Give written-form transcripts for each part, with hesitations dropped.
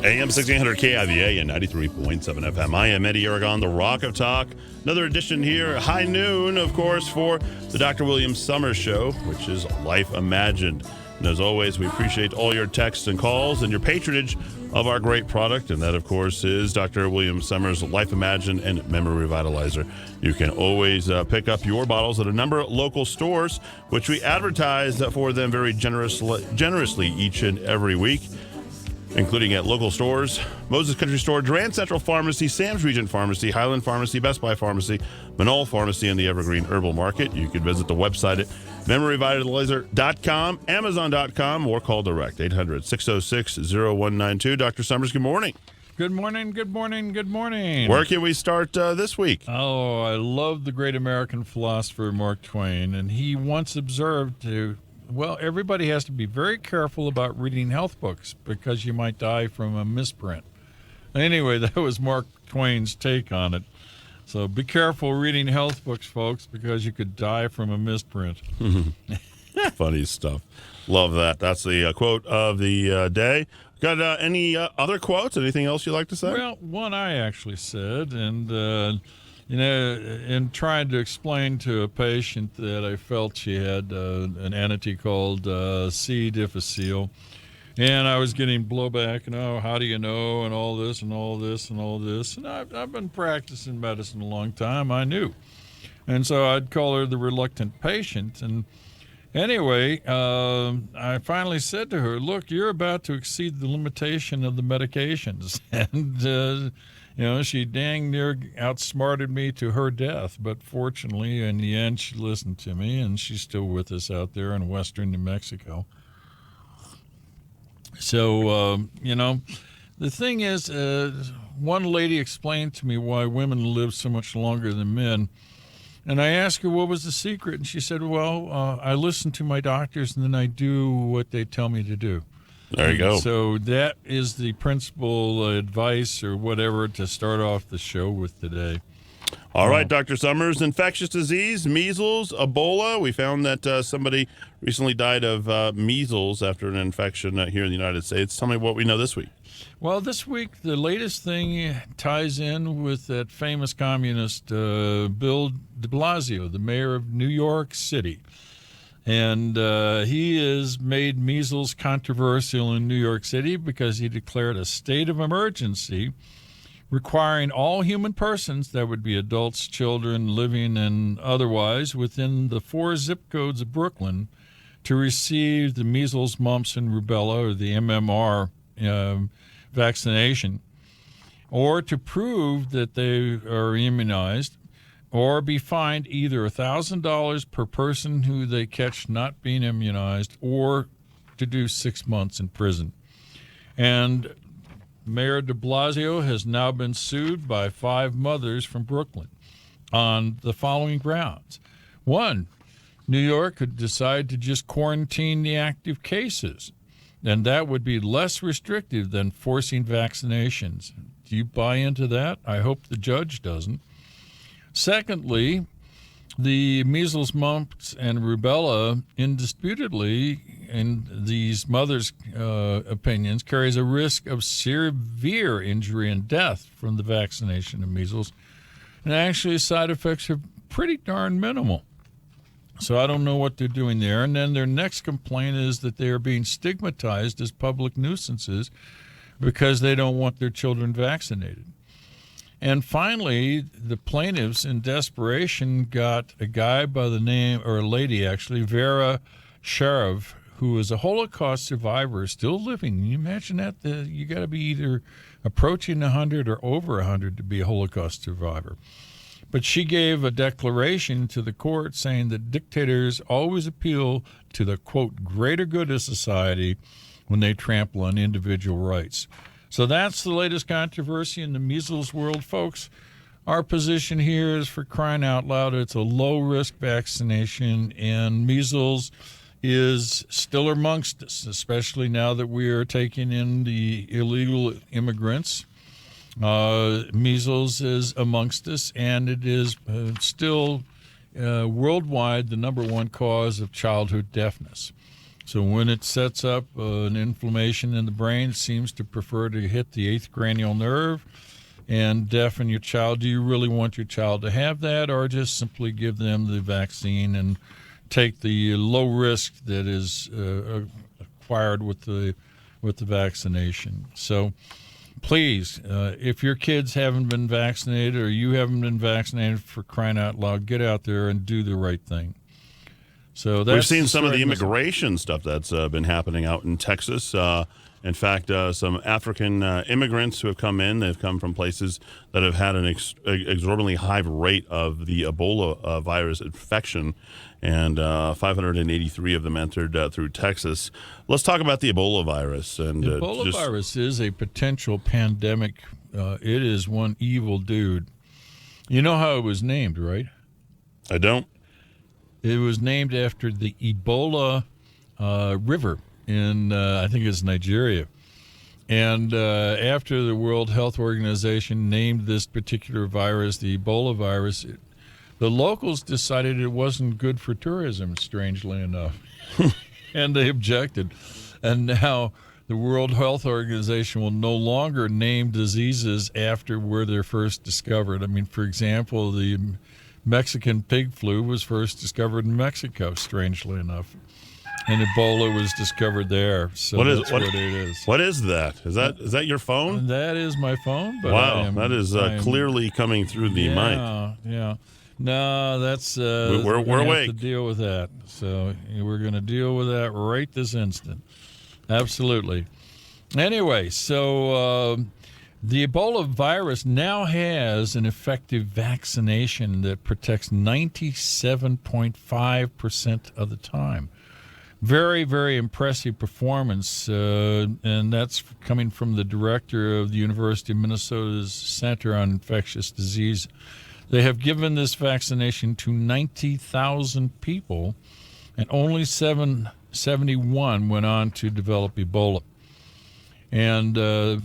AM 1600 KIVA and 93.7 FM. I am Eddie Aragon, the Rock of Talk. Another edition here, high noon, of course, for the Dr. William Summers Show, which is Life Imagined. And as always, we appreciate all your texts and calls and your patronage of our great product. And that, of course, is Dr. William Summers Life Imagined and Memory Revitalizer. You can always pick up your bottles at a number of local stores, which we advertise for them very generously each and every week, including at local stores, Moses Country Store, Durant Central Pharmacy, Sam's Regent Pharmacy, Highland Pharmacy, Best Buy Pharmacy, Manol Pharmacy, and the Evergreen Herbal Market. You can visit the website at memoryrevitalizer.com, amazon.com, or call direct, 800-606-0192. Dr. Summers, good morning. Good morning, good morning, good morning. Where can we start this week? Oh, I love the great American philosopher Mark Twain, and he once observed everybody has to be very careful about reading health books because you might die from a misprint. Anyway, that was Mark Twain's take on it. So be careful reading health books, folks, because you could die from a misprint. Funny stuff. Love that. That's the quote of the day. Got any other quotes? Anything else you'd like to say? Well, one I actually said, and in trying to explain to a patient that I felt she had an entity called C. difficile, and I was getting blowback, how do you know, and all this, and all this, and all this. And I've been practicing medicine a long time. I knew. And so I'd call her the reluctant patient. And anyway, I finally said to her, look, you're about to exceed the limitation of the medications. And she dang near outsmarted me to her death, but fortunately, in the end, she listened to me, and she's still with us out there in western New Mexico. So, the thing is, one lady explained to me why women live so much longer than men, and I asked her what was the secret, and she said, I listen to my doctors, and then I do what they tell me to do. There you go. So that is the principal advice or whatever to start off the show with today. All right, Dr. Summers, infectious disease, measles, Ebola. We found that somebody recently died of measles after an infection here in the United States. Tell me what we know this week. Well, this week, the latest thing ties in with that famous communist Bill de Blasio, the mayor of New York City. And he has made measles controversial in New York City because he declared a state of emergency requiring all human persons, that would be adults, children, living and otherwise, within the 4 zip codes of Brooklyn to receive the measles, mumps, and rubella, or the MMR vaccination, or to prove that they are immunized, or be fined either $1,000 per person who they catch not being immunized, or to do 6 months in prison. And Mayor de Blasio has now been sued by 5 mothers from Brooklyn on the following grounds. 1, New York could decide to just quarantine the active cases, and that would be less restrictive than forcing vaccinations. Do you buy into that? I hope the judge doesn't. Secondly, the measles, mumps, and rubella, indisputably, in these mothers' opinions, carries a risk of severe injury and death from the vaccination of measles. And actually, side effects are pretty darn minimal. So I don't know what they're doing there. And then their next complaint is that they are being stigmatized as public nuisances because they don't want their children vaccinated. And finally, the plaintiffs, in desperation, got a guy by the name, or a lady actually, Vera Sharav, who is a Holocaust survivor, still living. Can you imagine that? You got to be either approaching 100 or over 100 to be a Holocaust survivor. But she gave a declaration to the court saying that dictators always appeal to the, quote, greater good of society when they trample on individual rights. So that's the latest controversy in the measles world, folks. Our position here is, for crying out loud, it's a low-risk vaccination, and measles is still amongst us, especially now that we are taking in the illegal immigrants. Measles is amongst us, and it is still worldwide the number 1 cause of childhood deafness. So when it sets up an inflammation in the brain, it seems to prefer to hit the 8th cranial nerve and deafen your child. Do you really want your child to have that, or just simply give them the vaccine and take the low risk that is acquired with the vaccination? So please, if your kids haven't been vaccinated or you haven't been vaccinated, for crying out loud, get out there and do the right thing. So we've seen some of the immigration stuff that's been happening out in Texas. In fact, some African immigrants who have come in, they've come from places that have had an exorbitantly high rate of the Ebola virus infection, and 583 of them entered through Texas. Let's talk about the Ebola virus. And the Ebola virus is a potential pandemic. It is one evil dude. You know how it was named, right? I don't. It was named after the Ebola River in, I think it's Nigeria. And after the World Health Organization named this particular virus the Ebola virus, the locals decided it wasn't good for tourism, strangely enough. And they objected. And now the World Health Organization will no longer name diseases after where they're first discovered. I mean, for example, the Mexican pig flu was first discovered in Mexico, strangely enough. And Ebola was discovered there. So that's what it is. What is that? Is that your phone? That is my phone. But wow, that is clearly coming through the mic. Yeah. No, that's we're awake. Have to deal with that. So we're going to deal with that right this instant. Absolutely. Anyway, so the Ebola virus now has an effective vaccination that protects 97.5% of the time. Very, very impressive performance, and that's coming from the director of the University of Minnesota's Center on Infectious Disease. They have given this vaccination to 90,000 people, and only 771 went on to develop Ebola. And the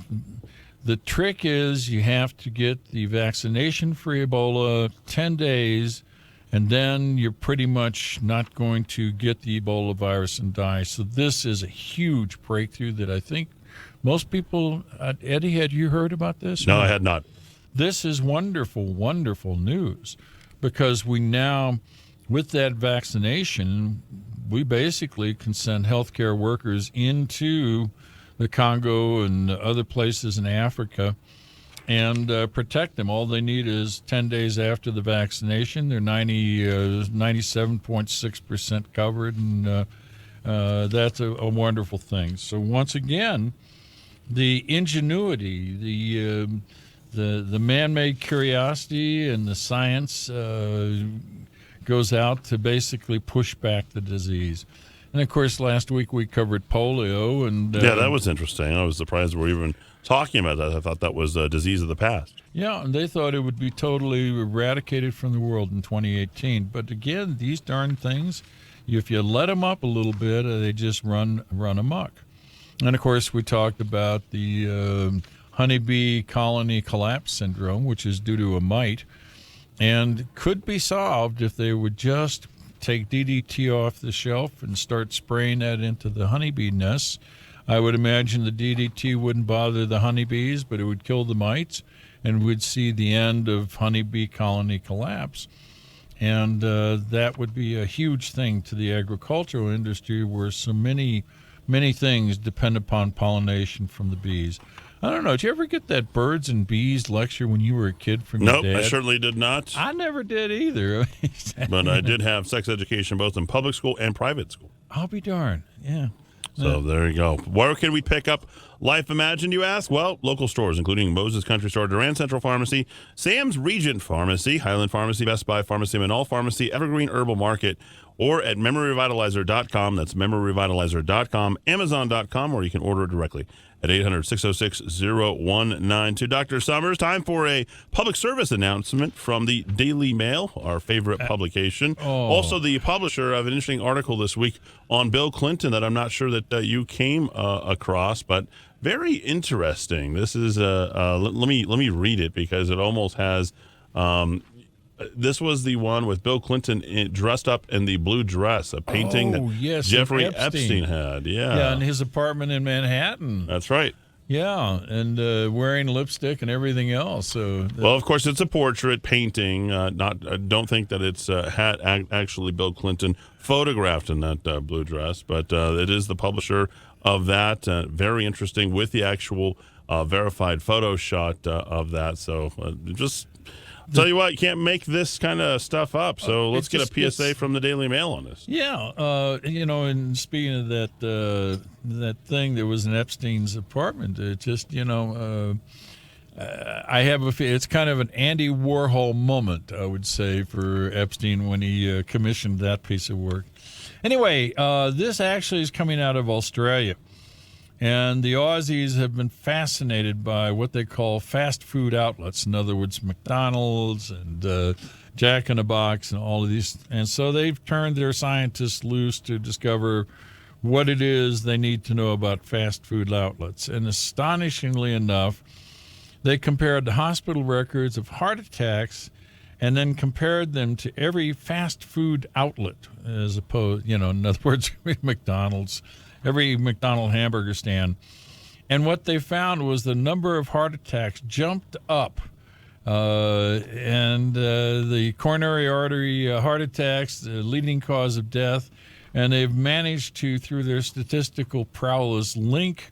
trick is you have to get the vaccination for Ebola 10 days, and then you're pretty much not going to get the Ebola virus and die. So this is a huge breakthrough that I think most people, Eddie, had you heard about this? No, I had not. This is wonderful, wonderful news, because we now, with that vaccination, we basically can send healthcare workers into the Congo and other places in Africa and protect them. All they need is 10 days after the vaccination. They're 97.6% covered, and that's a wonderful thing. So once again, the ingenuity, the man-made curiosity and the science goes out to basically push back the disease. And, of course, last week we covered polio. And yeah, that was interesting. I was surprised we're even talking about that. I thought that was a disease of the past. Yeah, and they thought it would be totally eradicated from the world in 2018. But, again, these darn things, if you let them up a little bit, they just run amok. And, of course, we talked about the honeybee colony collapse syndrome, which is due to a mite, and could be solved if they would just take DDT off the shelf and start spraying that into the honeybee nests. I would imagine the DDT wouldn't bother the honeybees, but it would kill the mites, and we'd see the end of honeybee colony collapse. And that would be a huge thing to the agricultural industry, where so many things depend upon pollination from the bees. I don't know. Did you ever get that birds and bees lecture when you were a kid from your dad? Nope, I certainly did not. I never did either. But I did have sex education both in public school and private school. I'll be darned. Yeah. So there you go. Where can we pick up Life Imagined, you ask? Well, local stores, including Moses Country Store, Durand Central Pharmacy, Sam's Regent Pharmacy, Highland Pharmacy, Best Buy Pharmacy, Manal Pharmacy, Evergreen Herbal Market, or at memoryrevitalizer.com. That's memoryrevitalizer.com, amazon.com, or you can order it directly at 800-606-0192. Dr. Summers, time for a public service announcement from the Daily Mail, our favorite publication. Also, the publisher of an interesting article this week on Bill Clinton that I'm not sure that you came across, but very interesting. This is let me read it, because it almost has This was the one with Bill Clinton dressed up in the blue dress, a painting that Jeffrey Epstein had. Yeah, in his apartment in Manhattan. That's right. Yeah, and wearing lipstick and everything else. So, well, of course, it's a portrait painting. Don't think that it's had actually Bill Clinton photographed in that blue dress, but it is the publisher of that. Very interesting with the actual verified photo shot of that. So just tell you what, you can't make this kind of stuff up. So let's get a PSA from the Daily Mail on this. Yeah, and speaking of that thing that was in Epstein's apartment, it just, I have it's kind of an Andy Warhol moment, I would say, for Epstein when he commissioned that piece of work. Anyway, this actually is coming out of Australia. And the Aussies have been fascinated by what they call fast food outlets. In other words, McDonald's and Jack in the Box and all of these. And so they've turned their scientists loose to discover what it is they need to know about fast food outlets. And astonishingly enough, they compared the hospital records of heart attacks and then compared them to every fast food outlet, as opposed, in other words, McDonald's. Every McDonald's hamburger stand. And what they found was the number of heart attacks jumped up. And the coronary artery heart attacks, the leading cause of death. And they've managed to, through their statistical prowess, link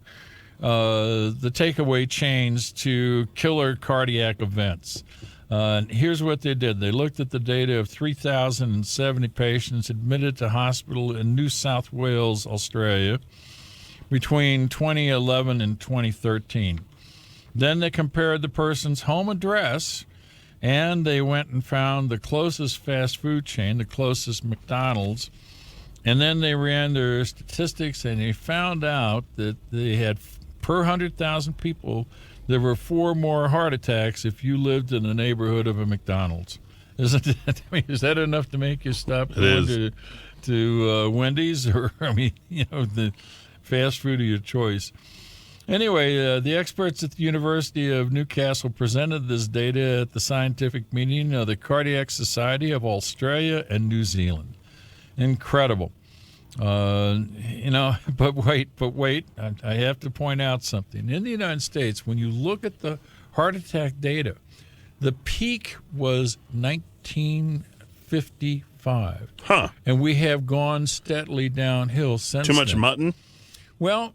the takeaway chains to killer cardiac events. And here's what they did. They looked at the data of 3,070 patients admitted to hospital in New South Wales, Australia, between 2011 and 2013. Then they compared the person's home address, and they went and found the closest fast food chain, the closest McDonald's, and then they ran their statistics, and they found out that they had, per 100,000 people, there were 4 more heart attacks if you lived in the neighborhood of a McDonald's. Is that enough to make you stop going to Wendy's or, the fast food of your choice? Anyway, the experts at the University of Newcastle presented this data at the scientific meeting of the Cardiac Society of Australia and New Zealand. Incredible. But wait, I have to point out something. In the United States, when you look at the heart attack data, the peak was 1955. Huh. And we have gone steadily downhill since then. Too much mutton? Well,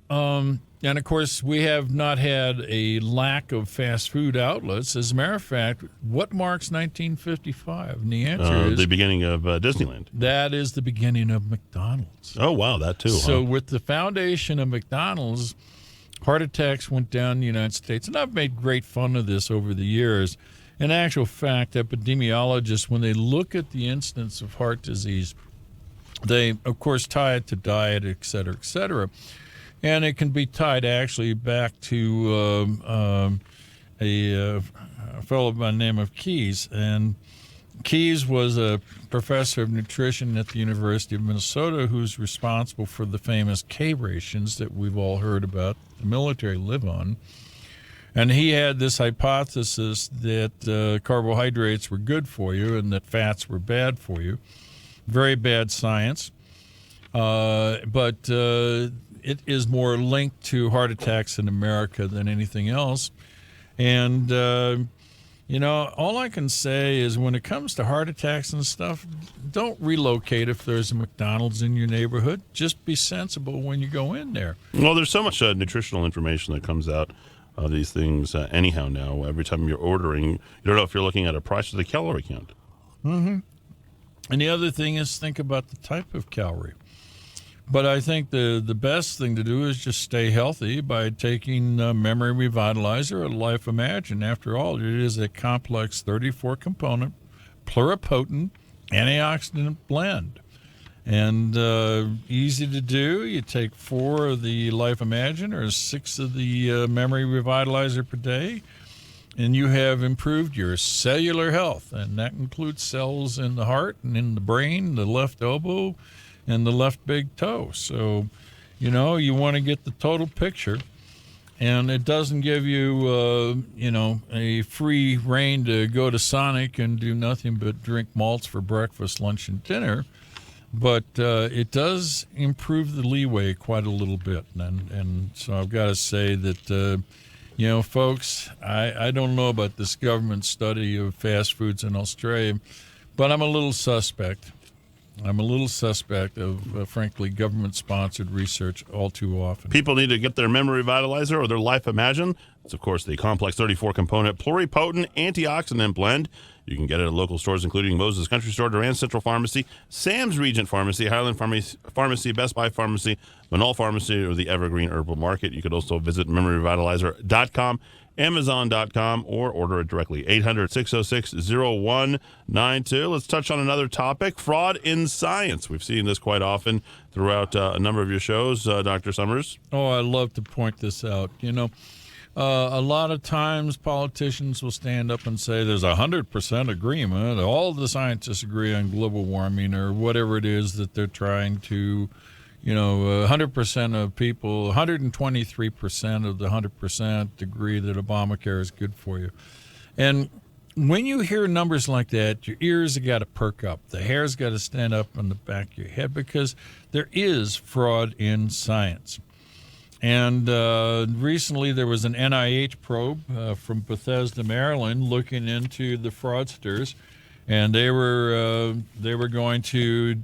and of course, we have not had a lack of fast food outlets. As a matter of fact, what marks 1955? And the answer is the beginning of Disneyland. That is the beginning of McDonald's. Oh, wow, that too. So with the foundation of McDonald's, heart attacks went down in the United States. And I've made great fun of this over the years. In actual fact, epidemiologists, when they look at the incidence of heart disease, they, of course, tie it to diet, et cetera, et cetera. And it can be tied actually back to a fellow by the name of Keyes. And Keyes was a professor of nutrition at the University of Minnesota who's responsible for the famous K rations that we've all heard about, the military live on. And he had this hypothesis that carbohydrates were good for you and that fats were bad for you. Very bad science. But it is more linked to heart attacks in America than anything else. And, all I can say is when it comes to heart attacks and stuff, don't relocate if there's a McDonald's in your neighborhood. Just be sensible when you go in there. Well, there's so much nutritional information that comes out of these things anyhow now. Every time you're ordering, you don't know if you're looking at a price or the calorie count. Mm-hmm. And the other thing is think about the type of calorie. But I think the best thing to do is just stay healthy by taking Memory Revitalizer or Life Imagine. After all, it is a complex 34-component, pluripotent antioxidant blend. And easy to do. You take 4 of the Life Imagine or 6 of the Memory Revitalizer per day, and you have improved your cellular health. And that includes cells in the heart and in the brain, the left elbow, and the left big toe. So, you want to get the total picture. And it doesn't give you, a free rein to go to Sonic and do nothing but drink malts for breakfast, lunch, and dinner. But it does improve the leeway quite a little bit. And so I've got to say that, folks, I don't know about this government study of fast foods in Australia, but I'm a little suspect. Of, frankly, government-sponsored research all too often. People need to get their Memory Vitalizer or their Life Imagine. It's, of course, the complex 34-component pluripotent antioxidant blend. You can get it at local stores, including Moses Country Store, Durand Central Pharmacy, Sam's Regent Pharmacy, Highland Pharmacy, Best Buy Pharmacy, Manal Pharmacy, or the Evergreen Herbal Market. You could also visit MemoryVitalizer.com, Amazon.com, or order it directly. 800-606-0192. Let's touch on another topic, fraud in science. We've seen this quite often throughout a number of your shows, Dr. Summers. Oh, I love to point this out. A lot of times politicians will stand up and say there's 100% agreement. All the scientists agree on global warming or whatever it is that they're trying to, 100% of people, 123% of the 100% agree that Obamacare is good for you. And when you hear numbers like that, your ears have got to perk up. The hair's got to stand up on the back of your head because there is fraud in science. And recently there was an NIH probe from Bethesda, Maryland, looking into the fraudsters, and they were going to,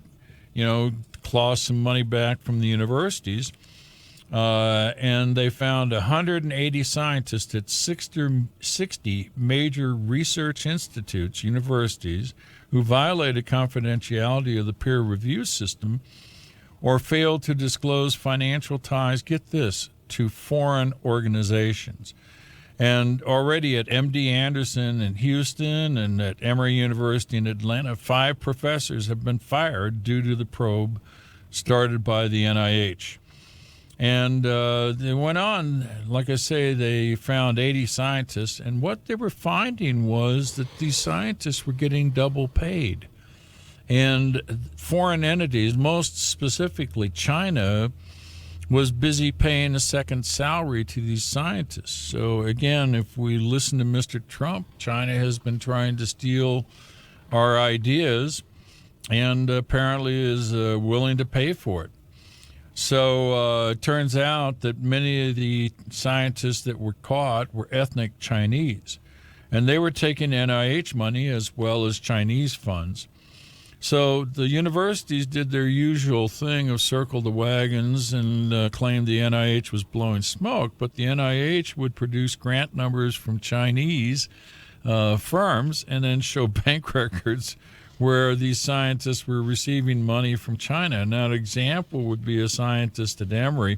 claw some money back from the universities, and they found 180 scientists at 60 major research institutes, universities, who violated confidentiality of the peer review system or failed to disclose financial ties, get this, to foreign organizations. And already at MD Anderson in Houston and at Emory University in Atlanta, 5 professors have been fired due to the probe started by the NIH. And they went on, like I say, they found 80 scientists, and what they were finding was that these scientists were getting double paid. And foreign entities, most specifically China, was busy paying a second salary to these scientists. So again, if we listen to Mr. Trump, China has been trying to steal our ideas and apparently is willing to pay for it. So it turns out that many of the scientists that were caught were ethnic Chinese, and they were taking NIH money as well as Chinese funds. So the universities did their usual thing of circle the wagons and claim the NIH was blowing smoke, but the NIH would produce grant numbers from Chinese firms and then show bank records where these scientists were receiving money from China. Now, an example would be a scientist at Emory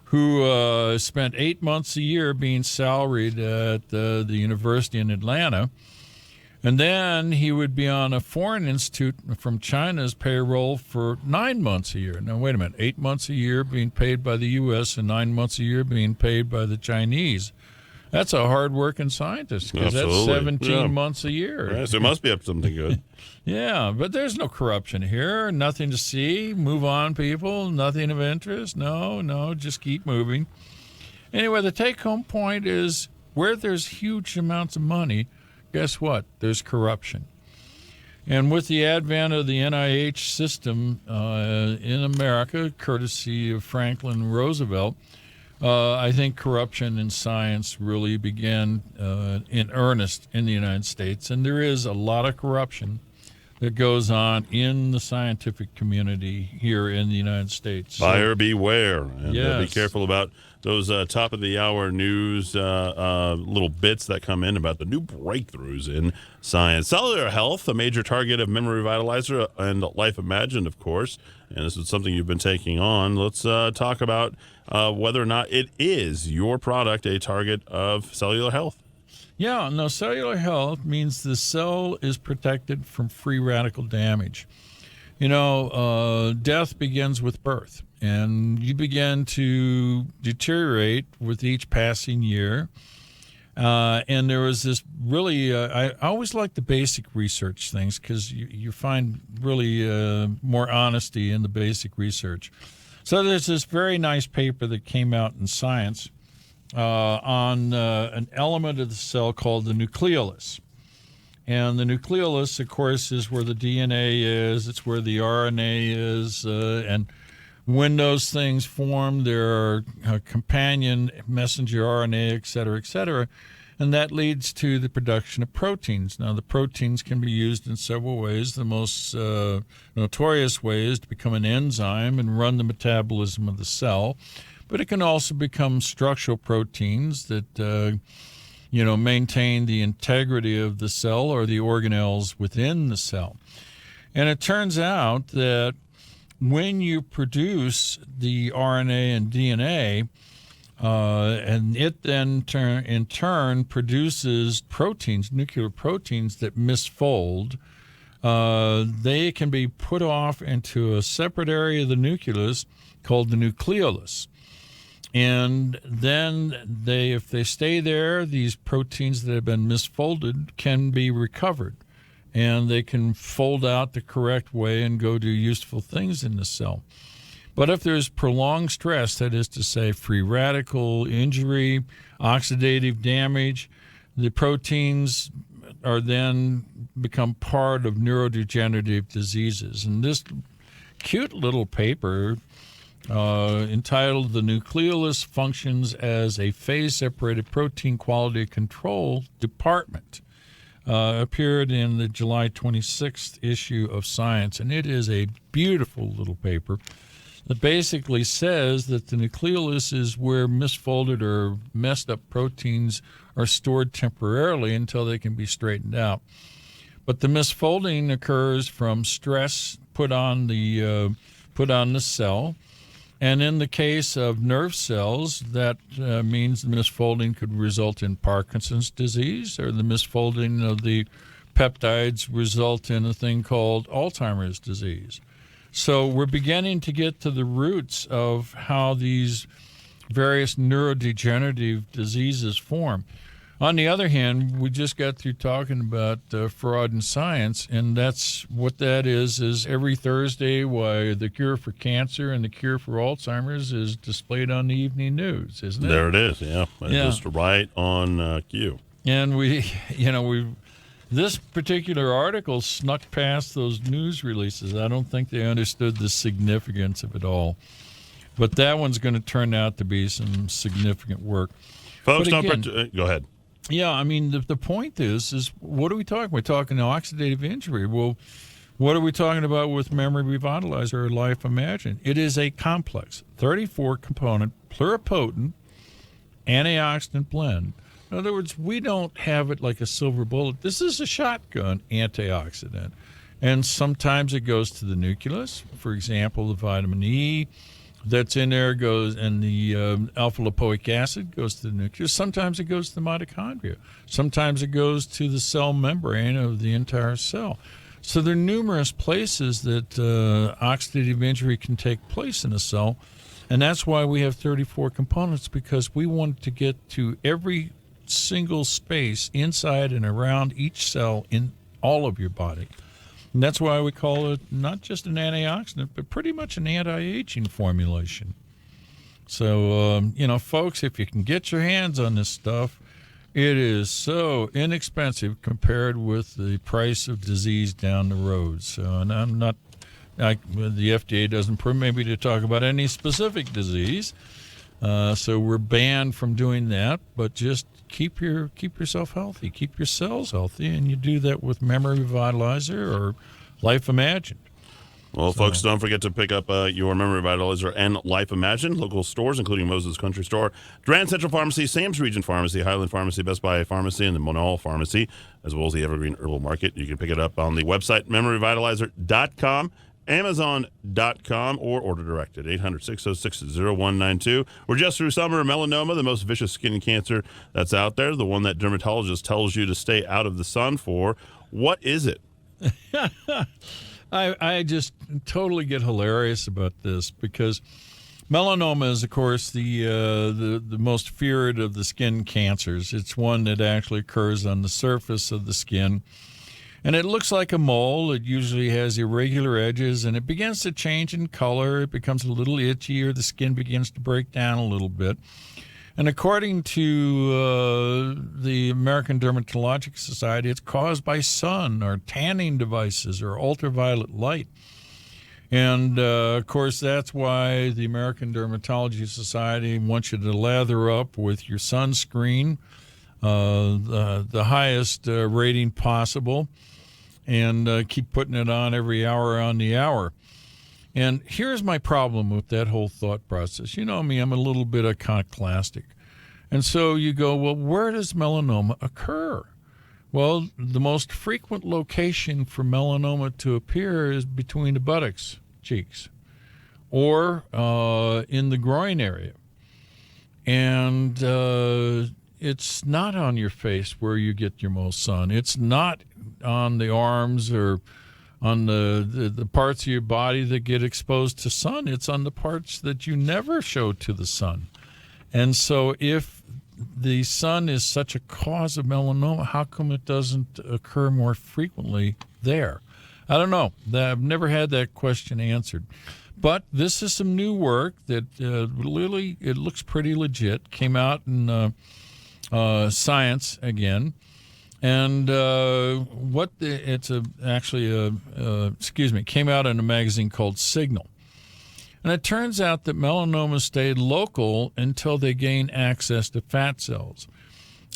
who spent 8 months a year being salaried at the university in Atlanta. And then he would be on a foreign institute from China's payroll for 9 months a year. Now, wait a minute, 8 months a year being paid by the U.S. and 9 months a year being paid by the Chinese. That's a hard-working scientist because that's 17 months a year. Yeah, so it must be up to something good. Yeah, but there's no corruption here. Nothing to see. Move on, people. Nothing of interest. No, just keep moving. Anyway, the take-home point is where there's huge amounts of money, guess what? There's corruption. And with the advent of the NIH system in America, courtesy of Franklin Roosevelt, I think corruption in science really began in earnest in the United States. And there is a lot of corruption that goes on in the scientific community here in the United States. Buyer beware. And yes. Be careful about those top-of-the-hour news little bits that come in about the new breakthroughs in science. Cellular health, a major target of Memory Vitalizer and Life Imagined, of course. And this is something you've been taking on. Let's talk about whether or not it is your product a target of cellular health. Yeah, no, cellular health means the cell is protected from free radical damage. Death begins with birth, and you begin to deteriorate with each passing year. And there was this really, I always like the basic research things because you find really more honesty in the basic research. So there's this very nice paper that came out in Science on an element of the cell called the nucleolus. And the nucleolus, of course, is where the DNA is. It's where the RNA is. And when those things form, there are companion messenger RNA, et cetera, and that leads to the production of proteins. Now, the proteins can be used in several ways. The most notorious way is to become an enzyme and run the metabolism of the cell, but it can also become structural proteins that maintain the integrity of the cell or the organelles within the cell. And it turns out that when you produce the RNA and DNA, and it then in turn produces proteins, nuclear proteins that misfold, they can be put off into a separate area of the nucleus called the nucleolus. And then if they stay there, these proteins that have been misfolded can be recovered, and they can fold out the correct way and go do useful things in the cell. But if there's prolonged stress, that is to say free radical injury, oxidative damage, the proteins are then become part of neurodegenerative diseases. And this cute little paper entitled "The Nucleolus Functions as a Phase-Separated Protein Quality Control Department" appeared in the July 26th issue of Science. And it is a beautiful little paper that basically says that the nucleolus is where misfolded or messed up proteins are stored temporarily until they can be straightened out. But the misfolding occurs from stress put on the cell. And in the case of nerve cells, that means the misfolding could result in Parkinson's disease, or the misfolding of the peptides result in a thing called Alzheimer's disease. So we're beginning to get to the roots of how these various neurodegenerative diseases form. On the other hand, we just got through talking about fraud in science, and that's what that is every Thursday why the cure for cancer and the cure for Alzheimer's is displayed on the evening news, isn't it? There it is, yeah. Just right on cue. And this particular article snuck past those news releases. I don't think they understood the significance of it all. But that one's going to turn out to be some significant work. Folks, go ahead. Yeah, I mean, the point is what are we talking? We're talking oxidative injury. Well, what are we talking about with Memory Revitalizer or Life Imagine? It is a complex, 34-component, pluripotent antioxidant blend. In other words, we don't have it like a silver bullet. This is a shotgun antioxidant. And sometimes it goes to the nucleus. For example, the vitamin E that's in there goes, and the alpha-lipoic acid goes to the nucleus. Sometimes it goes to the mitochondria. Sometimes it goes to the cell membrane of the entire cell. So there are numerous places that oxidative injury can take place in a cell, and that's why we have 34 components, because we want to get to every single space inside and around each cell in all of your body. And that's why we call it not just an antioxidant, but pretty much an anti-aging formulation. So, folks, if you can get your hands on this stuff, it is so inexpensive compared with the price of disease down the road. So, and the FDA doesn't permit me to talk about any specific disease. So we're banned from doing that, but just keep yourself healthy, keep your cells healthy, and you do that with Memory Revitalizer or Life Imagined. Well, folks, don't forget to pick up your Memory Revitalizer and Life Imagined. Local stores, including Moses Country Store, Grand Central Pharmacy, Sam's Region Pharmacy, Highland Pharmacy, Best Buy Pharmacy, and the Monall Pharmacy, as well as the Evergreen Herbal Market. You can pick it up on the website, memoryrevitalizer.com. Amazon.com, or order direct at 800-606-0192. We're just through summer. Melanoma, the most vicious skin cancer that's out there, the one that dermatologist tells you to stay out of the sun for. What is it? I just totally get hilarious about this, because melanoma is, of course, the most feared of the skin cancers. It's one that actually occurs on the surface of the skin. And it looks like a mole. It usually has irregular edges, and it begins to change in color. It becomes a little itchy, or the skin begins to break down a little bit. And according to the American Dermatologic Society, it's caused by sun or tanning devices or ultraviolet light. And, of course, that's why the American Dermatology Society wants you to lather up with your sunscreen, the highest rating possible, and keep putting it on every hour on the hour. And here's my problem with that whole thought process. You know me, I'm a little bit iconoclastic. And so you go, well, where does melanoma occur? Well, the most frequent location for melanoma to appear is between the buttocks, cheeks, or in the groin area. And it's not on your face where you get your most sun. It's not on the arms or on the parts of your body that get exposed to sun. It's on the parts that you never show to the sun. And so if the sun is such a cause of melanoma, how come it doesn't occur more frequently there? I don't know. I've never had that question answered. But this is some new work that really, it looks pretty legit. Came out in Science again. And came out in a magazine called Signal. And it turns out that melanoma stayed local until they gain access to fat cells.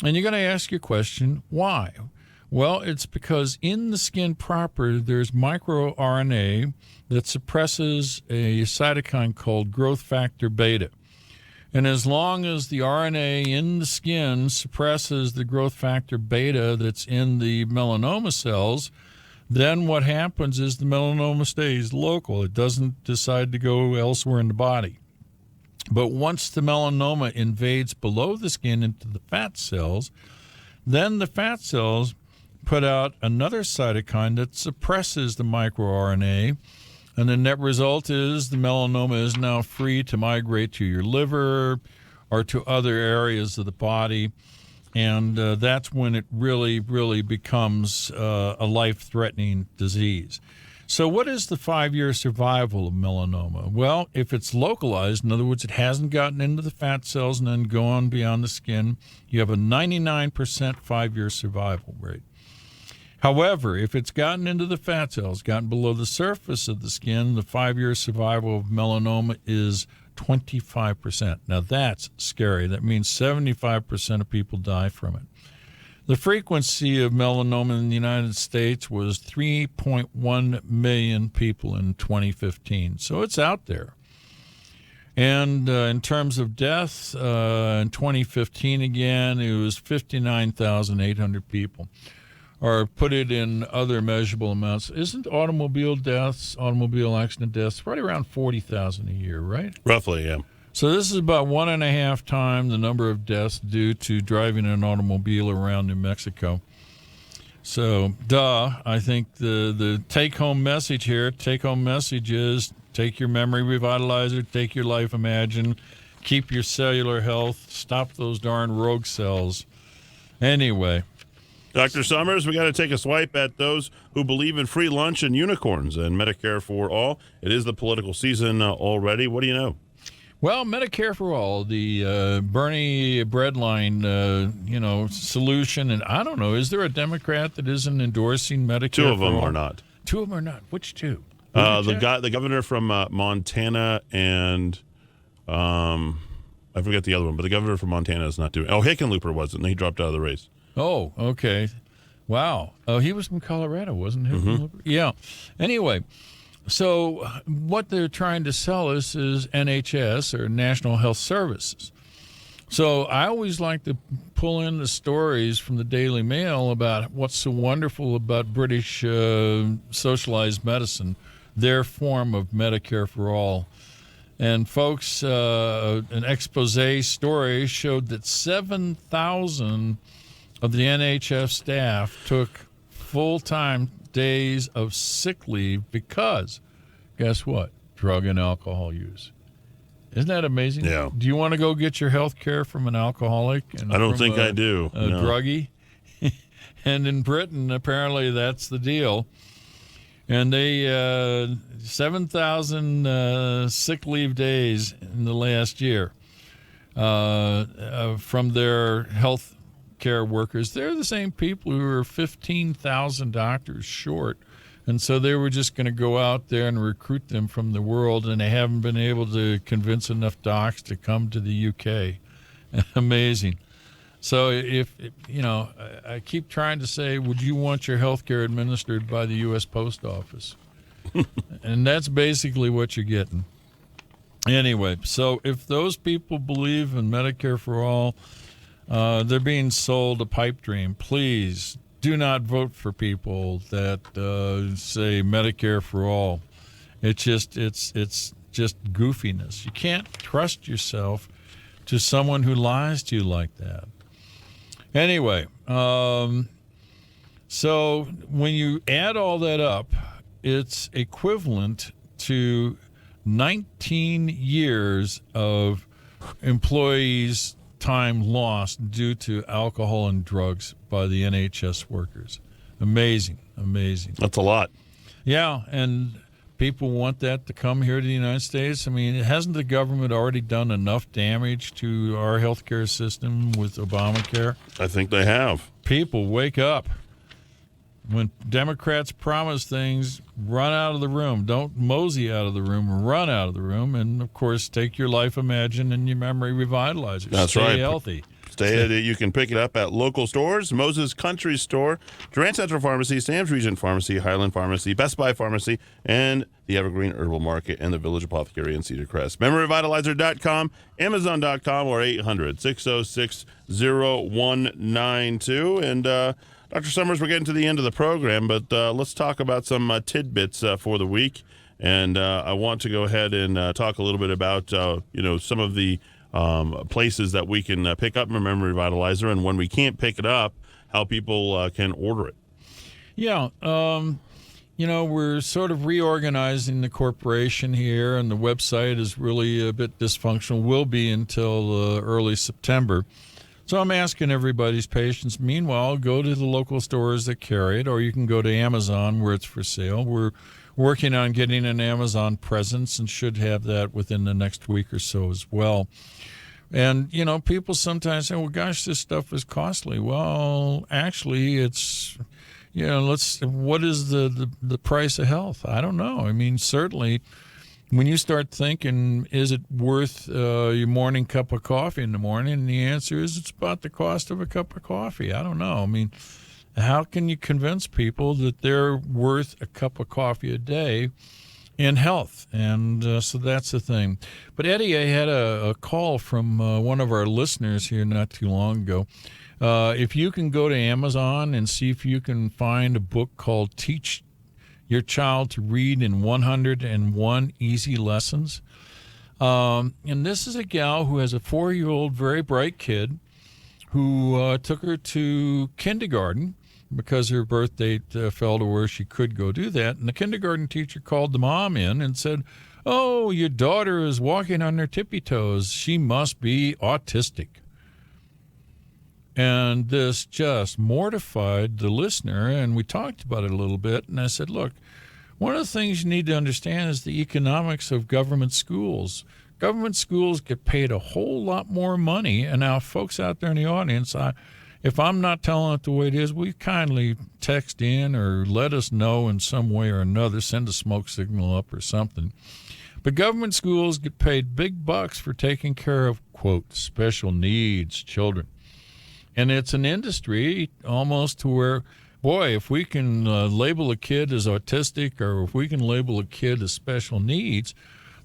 And you're going to ask your question, why? Well, it's because in the skin proper, there's microRNA that suppresses a cytokine called growth factor beta. And as long as the RNA in the skin suppresses the growth factor beta that's in the melanoma cells, then what happens is the melanoma stays local. It doesn't decide to go elsewhere in the body. But once the melanoma invades below the skin into the fat cells, then the fat cells put out another cytokine that suppresses the microRNA. And the net result is the melanoma is now free to migrate to your liver or to other areas of the body. And that's when it really, really becomes a life-threatening disease. So what is the 5-year survival of melanoma? Well, if it's localized, in other words, it hasn't gotten into the fat cells and then gone beyond the skin, you have a 99% 5-year survival rate. However, if it's gotten into the fat cells, gotten below the surface of the skin, the 5-year survival of melanoma is 25%. Now, that's scary. That means 75% of people die from it. The frequency of melanoma in the United States was 3.1 million people in 2015. So it's out there. And in terms of deaths, in 2015 again, it was 59,800 people. Or put it in other measurable amounts. Isn't automobile accident deaths, right around 40,000 a year, right? Roughly, yeah. So this is about 1.5 times the number of deaths due to driving an automobile around New Mexico. So, I think the take-home message is take your memory revitalizer, take your life imagine, keep your cellular health, stop those darn rogue cells. Anyway. Dr. Summers, we got to take a swipe at those who believe in free lunch and unicorns and Medicare for all. It is the political season already. What do you know? Well, Medicare for all, the Bernie breadline, solution, and I don't know, is there a Democrat that isn't endorsing Medicare for all? Two of them are not. Two of them are not. Which two? The governor from Montana and I forget the other one, but the governor from Montana is not doing. Oh, Hickenlooper wasn't. He dropped out of the race. Oh, okay. Wow. Oh, he was from Colorado, wasn't he? Mm-hmm. Yeah. Anyway, so what they're trying to sell us is NHS, or National Health Services. So I always like to pull in the stories from the Daily Mail about what's so wonderful about British socialized medicine, their form of Medicare for all. And folks, an expose story showed that 7,000 of the NHS staff took full-time days of sick leave because, guess what? Drug and alcohol use. Isn't that amazing? Yeah. Do you want to go get your health care from an alcoholic? And I don't think I do. A druggie? And in Britain, apparently that's the deal. And they 7,000 sick leave days in the last year. from their health care workers. They're the same people who are 15,000 doctors short. And so they were just going to go out there and recruit them from the world, and they haven't been able to convince enough docs to come to the UK. Amazing. So if you know, I keep trying to say, would you want your health care administered by the U.S. Post Office? And that's basically what you're getting. Anyway, so if those people believe in Medicare for all, they're being sold a pipe dream. Please do not vote for people that say Medicare for all. It's just goofiness. You can't trust yourself to someone who lies to you like that. Anyway, so when you add all that up, it's equivalent to 19 years of employees' time lost due to alcohol and drugs by the NHS workers. Amazing. That's a lot. Yeah, and people want that to come here to the United States. I mean, hasn't the government already done enough damage to our healthcare system with Obamacare? I think they have. People, wake up. When Democrats promise things, run out of the room. Don't mosey out of the room. Run out of the room. And, of course, take your Life Imagine and your Memory Revitalizer. That's Stay right. healthy. You can pick it up at local stores: Moses Country Store, Durant Central Pharmacy, Sam's Regent Pharmacy, Highland Pharmacy, Best Buy Pharmacy, and the Evergreen Herbal Market and the Village Apothecary in Cedar Crest. MemoryRevitalizer.com, Amazon.com, or 800-606-0192. And Dr. Summers, we're getting to the end of the program, but let's talk about some tidbits for the week. And I want to go ahead and talk a little bit about some of the places that we can pick up Memory Revitalizer, and when we can't pick it up, how people can order it. Yeah. We're sort of reorganizing the corporation here, and the website is really a bit dysfunctional. Will be until early September. So I'm asking everybody's patience. Meanwhile, go to the local stores that carry it, or you can go to Amazon where it's for sale. We're working on getting an Amazon presence and should have that within the next week or so as well. And, people sometimes say, well, gosh, this stuff is costly. Well, actually, it's, what is the price of health? I don't know. I mean, certainly, when you start thinking, is it worth your morning cup of coffee in the morning? And the answer is it's about the cost of a cup of coffee. I don't know. I mean, how can you convince people that they're worth a cup of coffee a day in health? And so that's the thing. But Eddie, I had a call from one of our listeners here not too long ago. If you can go to Amazon and see if you can find a book called Teach Your Child to Read in 101 Easy Lessons. And this is a gal who has a 4-year-old, very bright kid who took her to kindergarten because her birth date fell to where she could go do that. And the kindergarten teacher called the mom in and said, "Oh, your daughter is walking on her tippy toes. She must be autistic." And this just mortified the listener, and we talked about it a little bit. And I said, look, one of the things you need to understand is the economics of government schools. Government schools get paid a whole lot more money. And now, folks out there in the audience, if I'm not telling it the way it is, will you kindly text in or let us know in some way or another, send a smoke signal up or something. But government schools get paid big bucks for taking care of, quote, special needs children. And it's an industry almost to where, boy, if we can label a kid as autistic or if we can label a kid as special needs,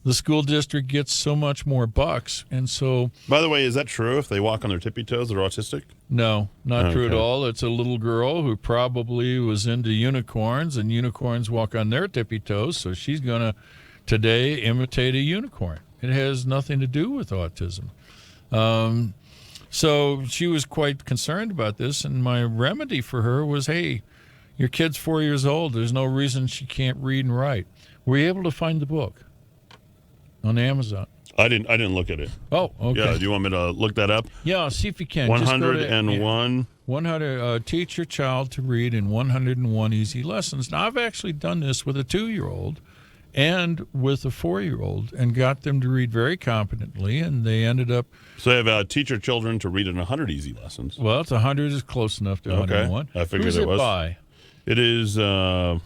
the school district gets so much more bucks. And so... By the way, is that true? If they walk on their tippy toes, they're autistic? No, not true at all. It's a little girl who probably was into unicorns, and unicorns walk on their tippy toes, so she's going to today imitate a unicorn. It has nothing to do with autism. So she was quite concerned about this, and my remedy for her was, hey, your kid's 4 years old. There's no reason she can't read and write. Were you able to find the book on Amazon? I didn't look at it. Oh, okay. Yeah, do you want me to look that up? Yeah, see if you can. 101. 100. Teach your child to read in 101 easy lessons. Now, I've actually done this with a 2-year-old, and with a 4-year-old, and got them to read very competently, and they ended up. So they have teach your children to read in 100 easy lessons. Well, it's 100 is close enough to 101. I figured Who's it was. By? It is Phyllis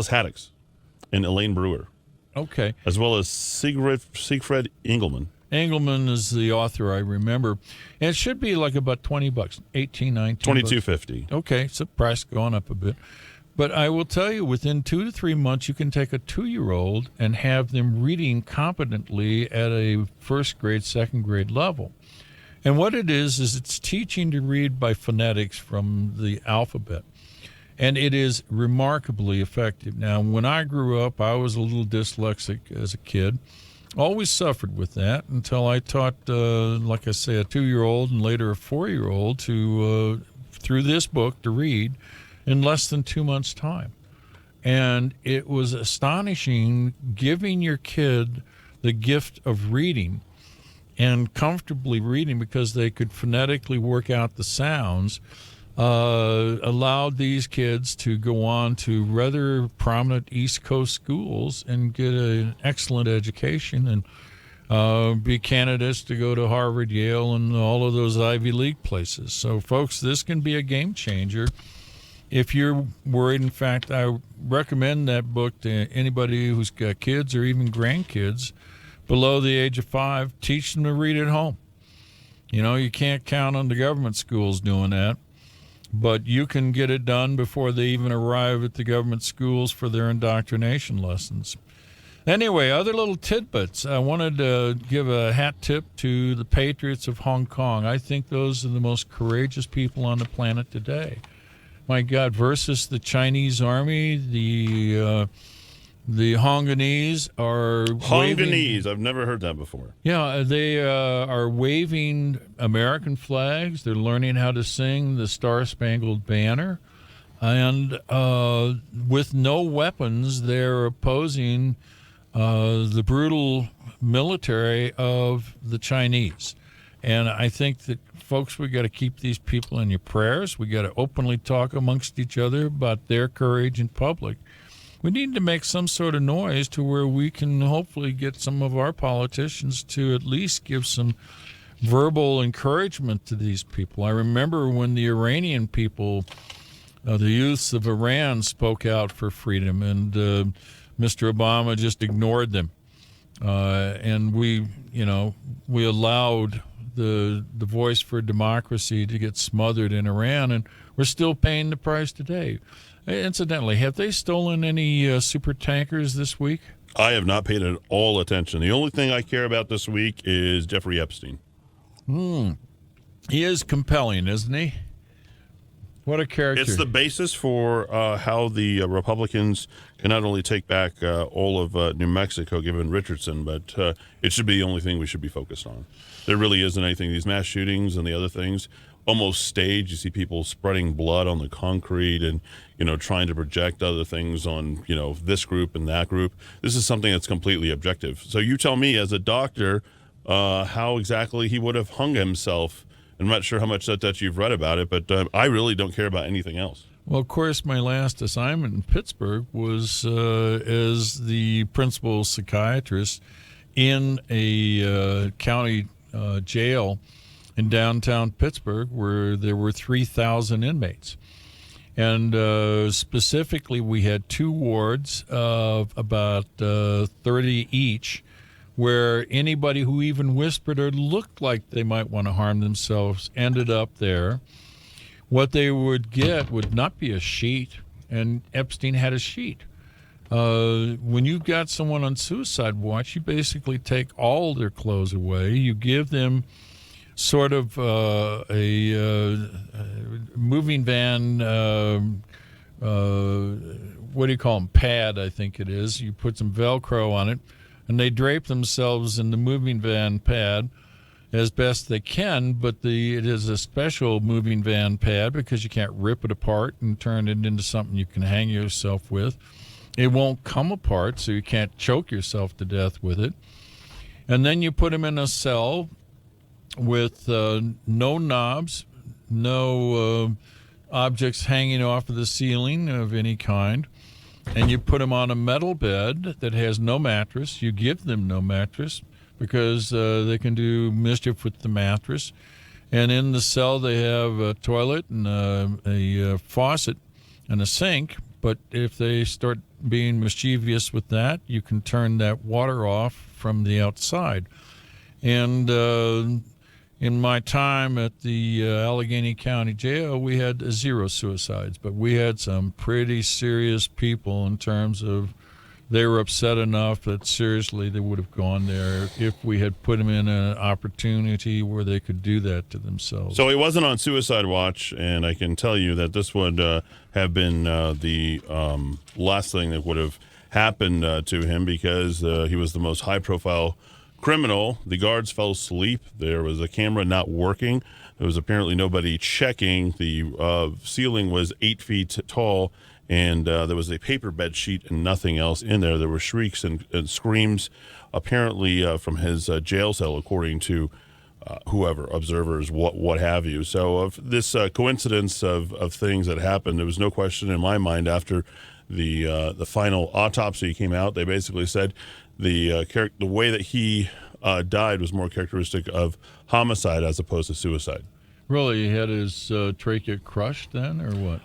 Haddix and Elaine Brewer. Okay. As well as Siegfried Engelman. Engelman is the author, I remember. And it should be like about $20, 18, 19 $22.50. Okay, so price gone up a bit. But I will tell you, within 2 to 3 months, you can take a 2-year-old and have them reading competently at a first grade, second grade level. And what it is it's teaching to read by phonetics from the alphabet. And it is remarkably effective. Now, when I grew up, I was a little dyslexic as a kid. Always suffered with that until I taught, like I say, a 2-year-old and later a 4-year-old to, through this book, to read in less than 2 months' time. And it was astonishing giving your kid the gift of reading and comfortably reading because they could phonetically work out the sounds, allowed these kids to go on to rather prominent East Coast schools and get an excellent education and be candidates to go to Harvard, Yale, and all of those Ivy League places. So, folks, this can be a game changer. If you're worried, in fact, I recommend that book to anybody who's got kids or even grandkids below the age of 5. Teach them to read at home. You know, you can't count on the government schools doing that, but you can get it done before they even arrive at the government schools for their indoctrination lessons. Anyway, other little tidbits. I wanted to give a hat tip to the patriots of Hong Kong. I think those are the most courageous people on the planet today. My God, versus the Chinese army, the Hongkonese are Hongkonese. I've never heard that before. Yeah, they are waving American flags. They're learning how to sing the Star-Spangled Banner. And with no weapons, they're opposing the brutal military of the Chinese. And I think that, folks, we got to keep these people in your prayers. We got to openly talk amongst each other about their courage in public. We need to make some sort of noise to where we can hopefully get some of our politicians to at least give some verbal encouragement to these people. I remember when the Iranian people, the youths of Iran, spoke out for freedom, and Mr. Obama just ignored them. And we allowed the voice for democracy to get smothered in Iran, and we're still paying the price today. Incidentally, have they stolen any super tankers this week? I have not paid at all attention. The only thing I care about this week is Jeffrey Epstein. He is compelling, isn't he? What a character. It's the basis for how the Republicans can not only take back all of New Mexico, given Richardson, but it should be the only thing we should be focused on. There really isn't anything. These mass shootings and the other things, almost staged. You see people spreading blood on the concrete and, trying to project other things on, this group and that group. This is something that's completely objective. So you tell me, as a doctor, how exactly he would have hung himself. I'm not sure how much that you've read about it, but I really don't care about anything else. Well, of course, my last assignment in Pittsburgh was as the principal psychiatrist in a county jail in downtown Pittsburgh where there were 3,000 inmates. And specifically, we had 2 wards of about 30 each, where anybody who even whispered or looked like they might want to harm themselves ended up there. What they would get would not be a sheet, and Epstein had a sheet. When you've got someone on suicide watch, you basically take all their clothes away. You give them sort of a moving van, what do you call them, pad, I think it is. You put some Velcro on it, and they drape themselves in the moving van pad as best they can, but it is a special moving van pad because you can't rip it apart and turn it into something you can hang yourself with. It won't come apart, so you can't choke yourself to death with it. And then you put them in a cell with no knobs, no objects hanging off of the ceiling of any kind. and you put them on a metal bed that has no mattress. You give them no mattress because they can do mischief with the mattress. And in the cell, they have a toilet and a faucet and a sink. But if they start being mischievous with that, you can turn that water off from the outside. And in my time at the Allegheny County Jail, we had 0 suicides. But we had some pretty serious people in terms of they were upset enough that seriously they would have gone there if we had put them in an opportunity where they could do that to themselves. So he wasn't on suicide watch, and I can tell you that this would have been the last thing that would have happened to him because he was the most high-profile criminal. The guards fell asleep. There was a camera not working. There was apparently nobody checking. The ceiling was 8 feet tall. And there was a paper bed sheet and nothing else in there. There were shrieks and screams, apparently from his jail cell, according to whoever, observers, what have you. So of this coincidence of things that happened, there was no question in my mind after the final autopsy came out. They basically said the way that he died was more characteristic of homicide as opposed to suicide. Really, he had his trachea crushed then, or what?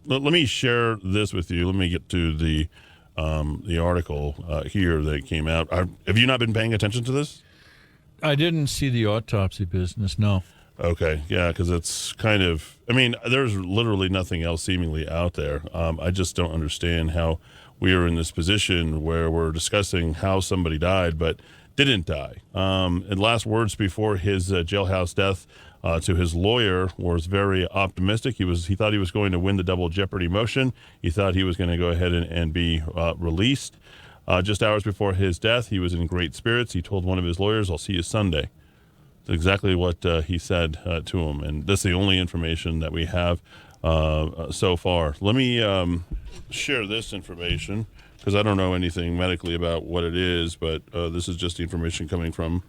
Let me share this with you. Let me get to the article here that came out. Have you not been paying attention to this? I didn't see the autopsy business, no. Okay, yeah, because it's kind of, I mean, there's literally nothing else seemingly out there. I just don't understand how we are in this position where we're discussing how somebody died, but didn't die. And last words before his jailhouse death to his lawyer was very optimistic. He thought he was going to win the double jeopardy motion. He thought he was going to go ahead and be released. Just hours before his death, he was in great spirits. He told one of his lawyers, "I'll see you Sunday." That's exactly what he said to him, and that's the only information that we have so far. Let me share this information, because I don't know anything medically about what it is, but this is just the information coming from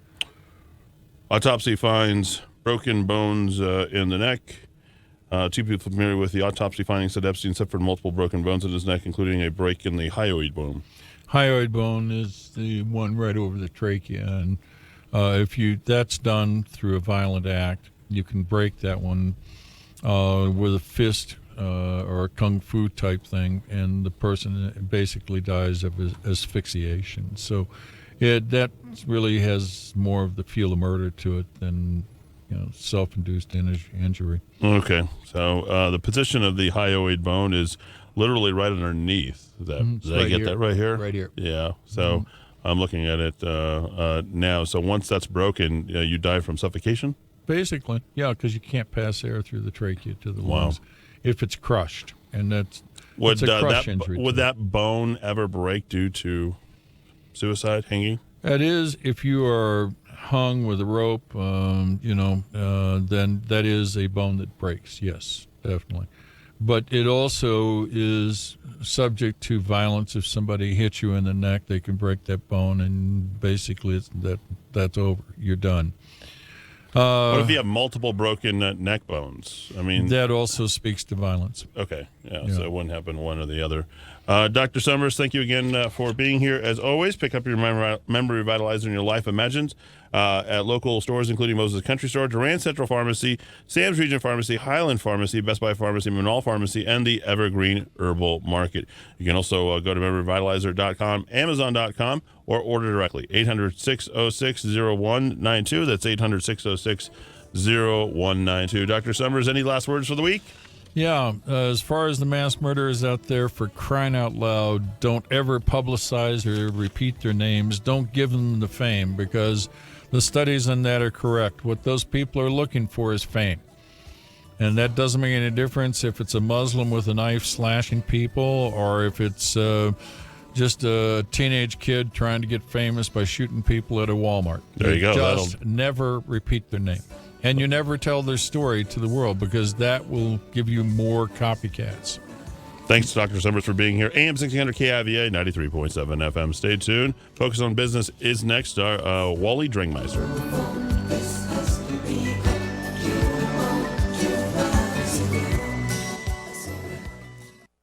autopsy finds broken bones in the neck. 2 people familiar with the autopsy findings said Epstein suffered multiple broken bones in his neck, including a break in the hyoid bone. Hyoid bone is the one right over the trachea, and that's done through a violent act, you can break that one with a fist or a kung fu type thing, and the person basically dies of asphyxiation. So that really has more of the feel of murder to it than self-induced injury. Okay, so the position of the hyoid bone is literally right underneath that. Did I get that right here? Right here. Yeah. So I'm looking at it now. So once that's broken, you die from suffocation? Basically, yeah, because you can't pass air through the trachea to the lungs if it's crushed, and that's a crush injury. Would that bone ever break due to suicide, hanging? That is, if you are hung with a rope, then that is a bone that breaks. Yes, definitely. But it also is subject to violence. If somebody hits you in the neck, they can break that bone, and basically that's over. You're done. What if you have multiple broken neck bones? I mean, that also speaks to violence. Okay, yeah. So it wouldn't happen one or the other. Dr. Summers, thank you again for being here. As always, pick up your memory revitalizer and your life imagined at local stores, including Moses Country Store, Durand Central Pharmacy, Sam's Region Pharmacy, Highland Pharmacy, Best Buy Pharmacy, Manal Pharmacy, and the Evergreen Herbal Market. You can also go to memoryrevitalizer.com, Amazon.com, or order directly. 800-606-0192. That's 800-606-0192. Dr. Summers, any last words for the week? Yeah, as far as the mass murderers out there, for crying out loud, don't ever publicize or repeat their names. Don't give them the fame, because the studies on that are correct. What those people are looking for is fame. And that doesn't make any difference if it's a Muslim with a knife slashing people, or if it's just a teenage kid trying to get famous by shooting people at a Walmart. There you go. Just never repeat their name. And you never tell their story to the world, because that will give you more copycats. Thanks to Dr. Summers for being here. AM 1600 KIVA, 93.7 FM. Stay tuned. Focus on Business is next. Wally Dringmeister.